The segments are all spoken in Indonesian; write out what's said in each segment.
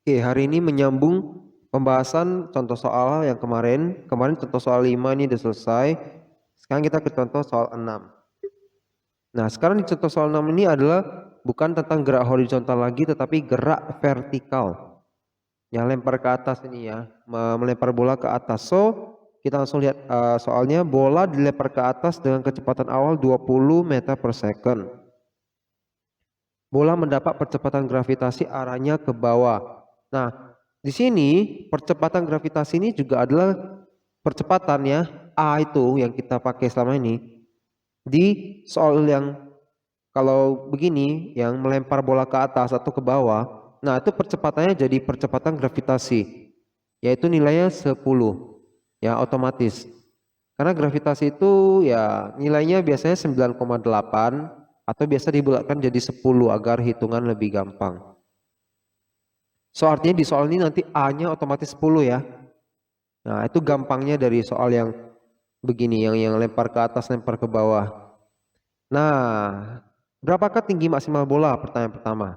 Oke, hari ini menyambung pembahasan contoh soal yang kemarin. Kemarin contoh soal 5 ini udah selesai. Sekarang kita ke contoh soal 6. Nah, sekarang di contoh soal 6 ini adalah bukan tentang gerak horizontal lagi, tetapi gerak vertikal. Yang lempar ke atas ini ya, melempar bola ke atas. So, kita langsung lihat soalnya. Bola dilempar ke atas dengan kecepatan awal 20 meter per second. Bola mendapat percepatan gravitasi arahnya ke bawah. Nah, di sini percepatan gravitasi ini juga adalah percepatan ya, A itu yang kita pakai selama ini. Di soal yang kalau begini, yang melempar bola ke atas atau ke bawah, nah itu percepatannya jadi percepatan gravitasi, yaitu nilainya 10, ya otomatis. Karena gravitasi itu ya nilainya biasanya 9,8 atau biasa dibulatkan jadi 10 agar hitungan lebih gampang. So artinya di soal ini nanti A-nya otomatis 10 ya. Nah itu gampangnya dari soal yang begini, yang lempar ke atas, lempar ke bawah. Nah, berapakah tinggi maksimal bola? Pertanyaan pertama.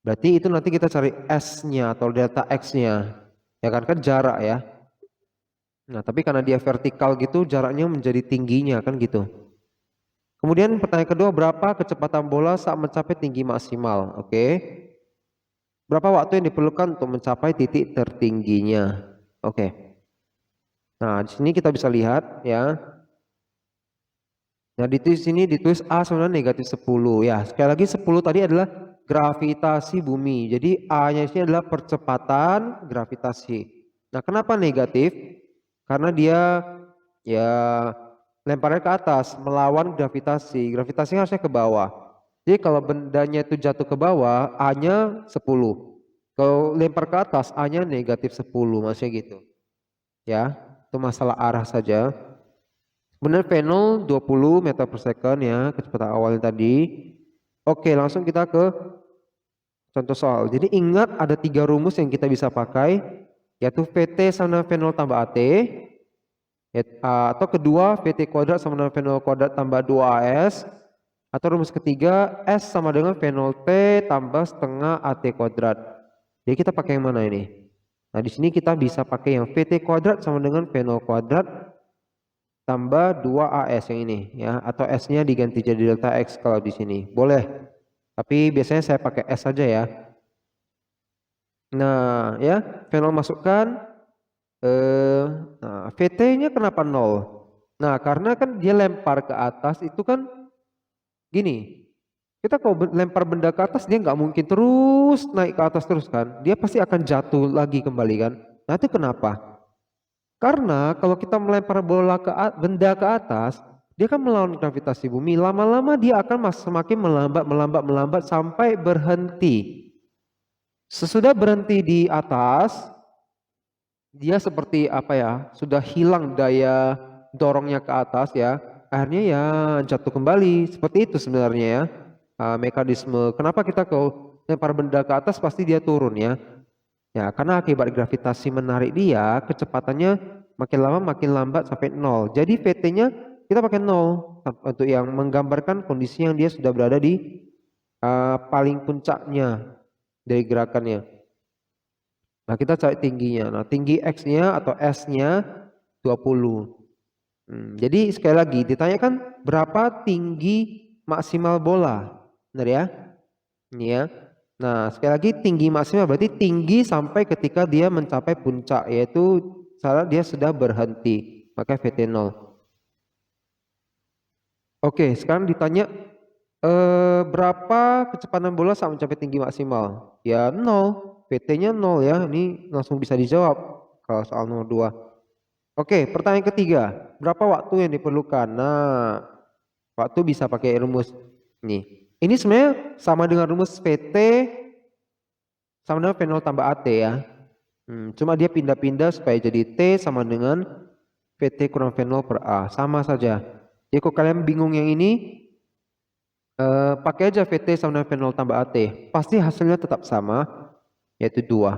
Berarti itu nanti kita cari S-nya atau delta X-nya. Ya kan jarak ya. Nah, tapi karena dia vertikal gitu, jaraknya menjadi tingginya kan gitu. Kemudian pertanyaan kedua, berapa kecepatan bola saat mencapai tinggi maksimal? Oke. Berapa waktu yang diperlukan untuk mencapai titik tertingginya? Oke. Nah, di sini kita bisa lihat ya. Nah, di sini ditulis A sebenarnya negatif 10 ya. Sekali lagi 10 tadi adalah gravitasi bumi. Jadi A-nya ini adalah percepatan gravitasi. Nah, kenapa negatif? Karena dia ya lemparnya ke atas melawan gravitasi. Gravitasi harusnya ke bawah. Jadi kalau bendanya itu jatuh ke bawah, A-nya 10. Kalau lempar ke atas, A-nya negatif 10, maksudnya gitu. Ya, itu masalah arah saja. Benar V0 20 meter per second ya, kecepatan awalnya tadi. Oke, langsung kita ke contoh soal. Jadi ingat ada 3 rumus yang kita bisa pakai, yaitu VT sama dengan V0 tambah AT, atau kedua VT kuadrat sama dengan V0 kuadrat tambah 2AS, atau rumus ketiga S sama dengan V0T tambah setengah AT kuadrat. Jadi kita pakai yang mana ini? Nah, di sini kita bisa pakai yang VT kuadrat sama dengan V0 kuadrat tambah 2AS yang ini ya, atau S-nya diganti jadi delta X kalau di sini. Boleh. Tapi biasanya saya pakai S saja ya. Nah, ya, V0 masukkan nah, VT-nya kenapa 0? Nah, karena kan dia lempar ke atas itu kan gini. Kita kalau lempar benda ke atas dia nggak mungkin terus naik ke atas terus kan. Dia pasti akan jatuh lagi kembali kan. Nah, itu kenapa? Karena kalau kita melempar bola benda ke atas, dia kan melawan gravitasi bumi. Lama-lama dia akan semakin melambat sampai berhenti. Sesudah berhenti di atas, dia seperti apa ya? Sudah hilang daya dorongnya ke atas ya. Akhirnya ya jatuh kembali. Seperti itu sebenarnya ya. Mekanisme. Kenapa kita kalau lempar benda ke atas pasti dia turun ya? Ya, karena akibat gravitasi menarik dia, kecepatannya makin lama makin lambat sampai 0. Jadi VT-nya kita pakai 0 untuk yang menggambarkan kondisi yang dia sudah berada di paling puncaknya dari gerakannya. Nah, kita cari tingginya. Nah, tinggi X-nya atau S-nya 20. Jadi sekali lagi ditanyakan berapa tinggi maksimal bola. Benar ya? Ini ya. Nah, sekali lagi tinggi maksimal berarti tinggi sampai ketika dia mencapai puncak, yaitu saat dia sudah berhenti, maka VT 0. Oke, sekarang ditanya berapa kecepatan bola saat mencapai tinggi maksimal? Ya 0, VT-nya 0 ya. Ini langsung bisa dijawab kalau soal nomor 2. Oke, pertanyaan ketiga, berapa waktu yang diperlukan? Nah, waktu bisa pakai rumus ini. Ini sebenarnya sama dengan rumus VT sama dengan V0 tambah AT ya. Cuma dia pindah-pindah supaya jadi T sama dengan VT kurang V0 per A. Sama saja. Jadi kalau kalian bingung yang ini, pakai aja VT sama dengan V0 tambah AT. Pasti hasilnya tetap sama, yaitu 2.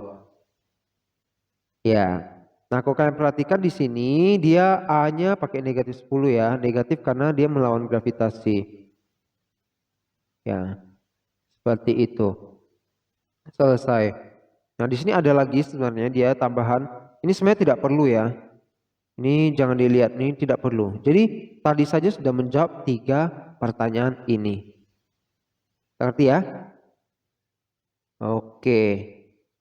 Ya. Nah, kalau kalian perhatikan di sini, dia A-nya pakai negatif 10 ya. Negatif karena dia melawan gravitasi. Ya, seperti itu. Selesai. Nah, di sini ada lagi sebenarnya dia tambahan. Ini sebenarnya tidak perlu ya. Ini jangan dilihat, ini tidak perlu. Jadi tadi saja sudah menjawab 3 pertanyaan ini. Ngerti ya? Oke.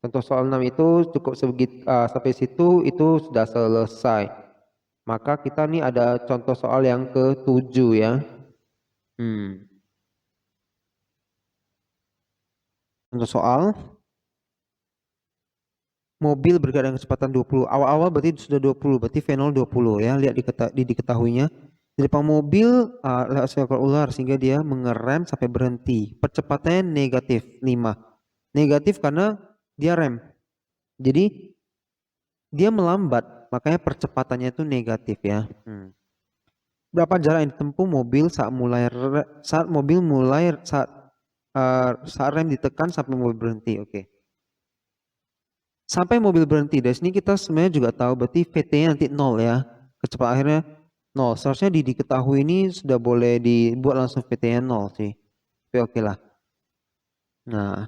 Contoh soal 6 itu cukup sampai situ itu sudah selesai. Maka kita nih ada contoh soal yang ke-7 ya. Contoh soal mobil bergerak dengan kecepatan 20. Awal-awal berarti sudah 20, berarti V0 20 ya. Lihat diketahuinya. Di depan mobil lewat seekor ular sehingga dia mengerem sampai berhenti. Percepatannya negatif 5. Negatif karena dia rem. Jadi dia melambat, makanya percepatannya itu negatif ya. Berapa jarak yang ditempuh mobil saat mobil mulai saat rem ditekan sampai mobil berhenti. Oke. Sampai mobil berhenti. Dari sini kita sebenarnya juga tahu berarti VT-nya nanti 0 ya. Kecepatan akhirnya 0. Seharusnya diketahui ini sudah boleh dibuat langsung VT-nya 0 sih. Tapi oke lah. Nah,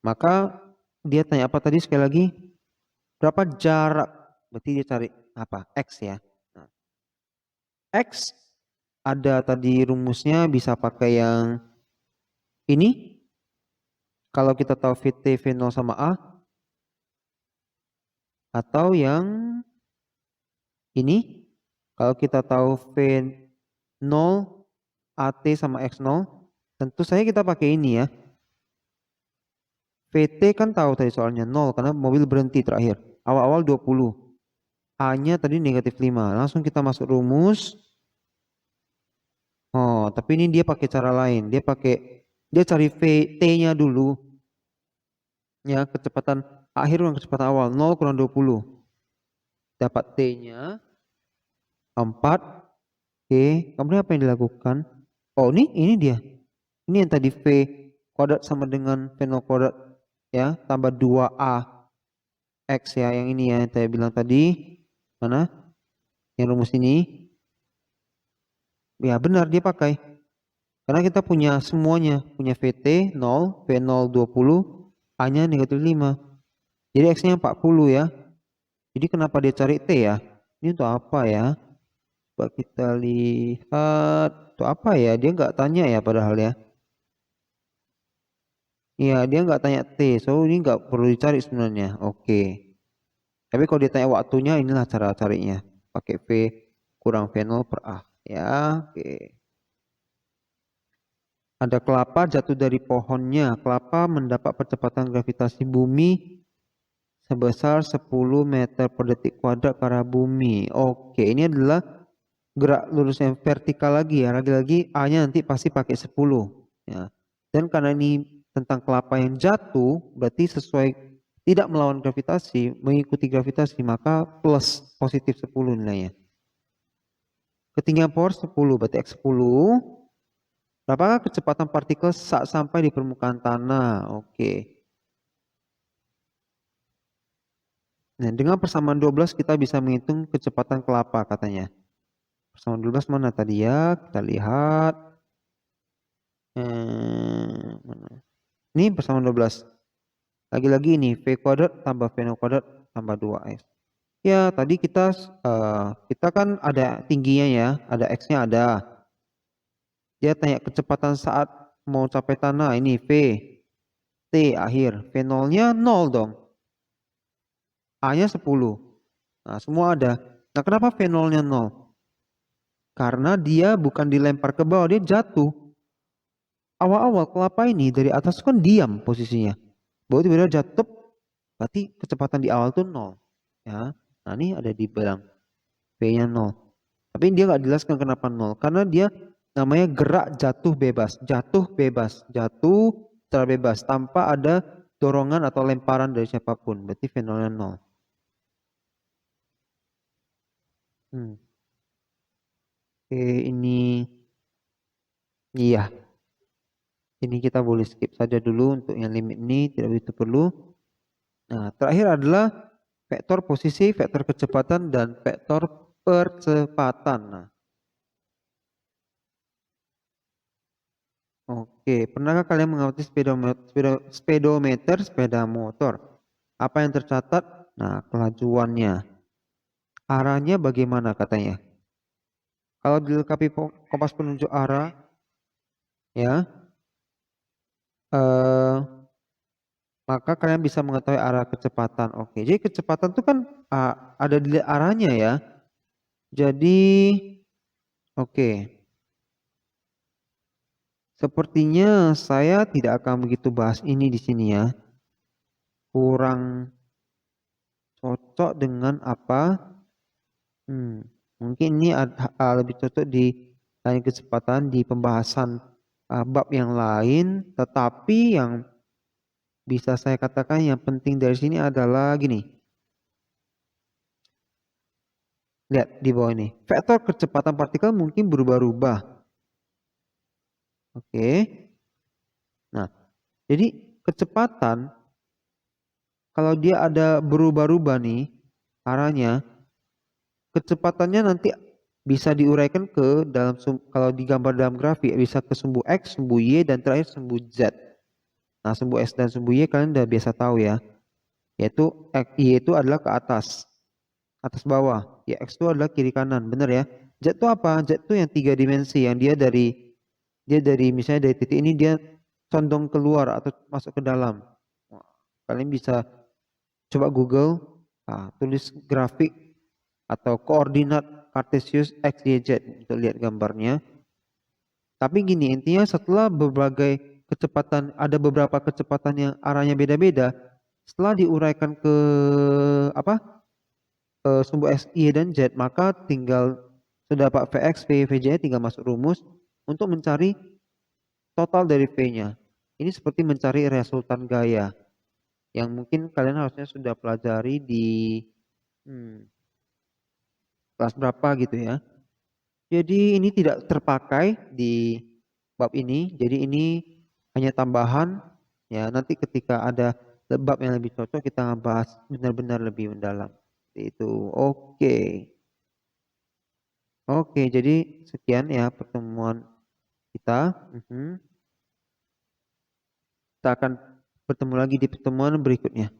maka dia tanya apa tadi sekali lagi? Berapa jarak? Berarti dia cari apa? X ya. Nah, X ada tadi rumusnya bisa pakai yang ini. Kalau kita tahu VT V0 sama A. Atau yang ini. Kalau kita tahu V0 AT sama X0. Tentu saja kita pakai ini ya. VT kan tahu tadi soalnya 0 karena mobil berhenti terakhir. Awal-awal 20. A-nya tadi negatif 5. Langsung kita masuk rumus. Oh, tapi ini dia pakai cara lain. Dia cari VT-nya dulu. Ya, kecepatan akhir dan kecepatan awal 0 kurang 20. Dapat T-nya 4. Oke, kemudian apa yang dilakukan? Oh, ini dia. Ini yang tadi V kuadrat sama dengan V0 kuadrat ya, tambah 2A X ya, yang ini ya yang saya bilang tadi. Mana? Yang rumus ini. Ya, benar dia pakai. Karena kita punya semuanya, punya VT 0, V0 20, A-nya negatif 5. Jadi X-nya 40 ya. Jadi kenapa dia cari T ya? Ini untuk apa ya? Coba kita lihat. Untuk apa ya? Dia nggak tanya ya padahal ya. Iya, dia nggak tanya T. So, ini nggak perlu dicari sebenarnya. Oke. Tapi kalau ditanya waktunya, inilah cara carinya. Pakai V kurang V0 per A. Ya, oke. Ada kelapa jatuh dari pohonnya. Kelapa mendapat percepatan gravitasi bumi sebesar 10 meter per detik kuadrat ke arah bumi. Oke, ini adalah gerak lurus yang vertikal lagi ya. Lagi-lagi A-nya nanti pasti pakai 10. Ya. Dan karena ini tentang kelapa yang jatuh, berarti sesuai tidak melawan gravitasi, mengikuti gravitasi, maka plus positif 10 nilainya. Ketinggian power 10, berarti X10. Berapakah kecepatan partikel saat sampai di permukaan tanah? Oke. Nah, dengan persamaan 12 kita bisa menghitung kecepatan kelapa katanya. Persamaan 12 mana tadi ya? Kita lihat. Mana? Ini persamaan 12. Lagi-lagi ini V kuadrat tambah V0 kuadrat tambah 2X. Ya, tadi kita kan ada tingginya ya, ada X-nya ada. Dia tanya kecepatan saat mau capai tanah, ini V. T akhir, V0-nya 0 dong. A-nya 10. Nah, semua ada. Nah, kenapa V0-nya 0? Karena dia bukan dilempar ke bawah, dia jatuh. Awal-awal kelapa ini dari atas kan diam posisinya. Baru tiba-tiba jatuh, berarti kecepatan di awal tuh 0. Ya. Nah, ini ada di bilang V-nya 0. Tapi dia nggak jelaskan kenapa 0. Karena dia namanya gerak jatuh bebas. Jatuh bebas. Jatuh secara bebas. Tanpa ada dorongan atau lemparan dari siapapun. Berarti V0-nya 0. Oke, ini. Iya. Ini kita boleh skip saja dulu untuk yang limit ini. Tidak begitu perlu. Nah, terakhir adalah vektor posisi, vektor kecepatan, dan vektor percepatan. Nah, Oke, pernahkah kalian mengamati speedometer sepeda motor? Apa yang tercatat? Nah, kelajuannya. Arahnya bagaimana katanya? Kalau dilengkapi kompas penunjuk arah, ya, eh, maka kalian bisa mengetahui arah kecepatan. Oke, jadi kecepatan itu kan ada di arahnya ya. Jadi, oke, sepertinya saya tidak akan begitu bahas ini di sini ya. Kurang cocok dengan apa? Mungkin ini lebih cocok di lain kesempatan di pembahasan bab yang lain. Tetapi yang bisa saya katakan yang penting dari sini adalah gini. Lihat di bawah ini. Vektor kecepatan partikel mungkin berubah-ubah. Oke. Nah, jadi kecepatan kalau dia ada berubah-ubah nih arahnya, kecepatannya nanti bisa diuraikan ke dalam kalau digambar dalam grafik bisa ke sumbu X, sumbu Y dan terakhir sumbu Z. Nah, sumbu X dan sumbu Y kalian udah biasa tahu ya. Yaitu Y itu adalah ke atas bawah. Ya, X itu adalah kiri kanan, benar ya. Z itu apa? Z itu yang 3 dimensi yang dia dari misalnya dari titik ini dia condong keluar atau masuk ke dalam. Kalian bisa coba Google, tulis grafik atau koordinat Cartesius X, Y, Z untuk lihat gambarnya. Tapi gini, intinya setelah berbagai kecepatan, ada beberapa kecepatan yang arahnya beda-beda, setelah diuraikan ke sumbu X, Y, dan Z, maka tinggal sudah dapat Vx, V, Vj tinggal masuk rumus untuk mencari total dari V-nya. Ini seperti mencari resultan gaya yang mungkin kalian harusnya sudah pelajari di kelas berapa gitu ya. Jadi ini tidak terpakai di bab ini. Jadi ini hanya tambahan ya. Nanti ketika ada bab yang lebih cocok kita bahas benar-benar lebih mendalam. Itu oke. Oke, jadi sekian ya pertemuan kita. Kita akan bertemu lagi di pertemuan berikutnya.